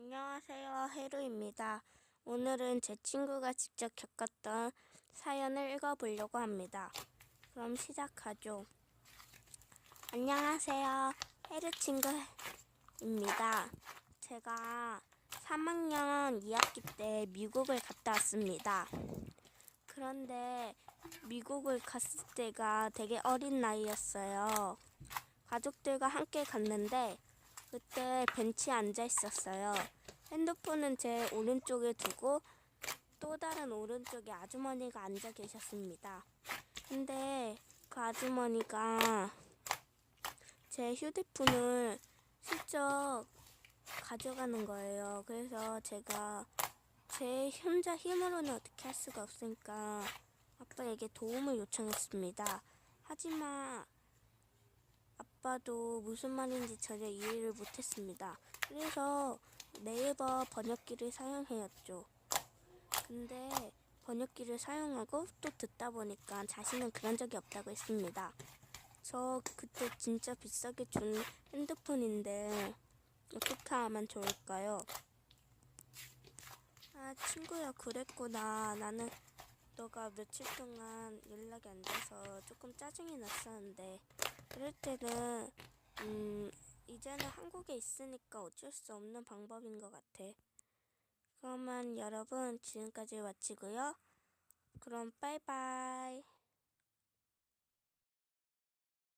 안녕하세요, 헤루입니다. 오늘은 제 친구가 직접 겪었던 사연을 읽어보려고 합니다. 그럼 시작하죠. 안녕하세요, 헤루 친구입니다. 제가 3학년 2학기 때 미국을 갔다 왔습니다. 그런데 미국을 갔을 때가 되게 어린 나이였어요. 가족들과 함께 갔는데 그때 벤치에 앉아 있었어요. 핸드폰은 제 오른쪽에 두고 또 다른 오른쪽에 아주머니가 앉아 계셨습니다. 근데 그 아주머니가 제 휴대폰을 슬쩍 가져가는 거예요. 그래서 제가 제 혼자 힘으로는 어떻게 할 수가 없으니까 아빠에게 도움을 요청했습니다. 하지만 아빠도 무슨 말인지 전혀 이해를 못했습니다. 그래서 네이버 번역기를 사용해였죠. 근데 번역기를 사용하고 또 듣다 보니까 자신은 그런 적이 없다고 했습니다. 저 그때 진짜 비싸게 준 핸드폰인데 어떻게 하면 좋을까요? 아, 친구야, 그랬구나. 나는 너가 며칠 동안 연락이 안 돼서 조금 짜증이 났었는데 그럴 때는 이제는 한국에 있으니까 어쩔 수 없는 방법인 것 같아. 그러면 여러분 지금까지 마치고요. 그럼 빠이빠이.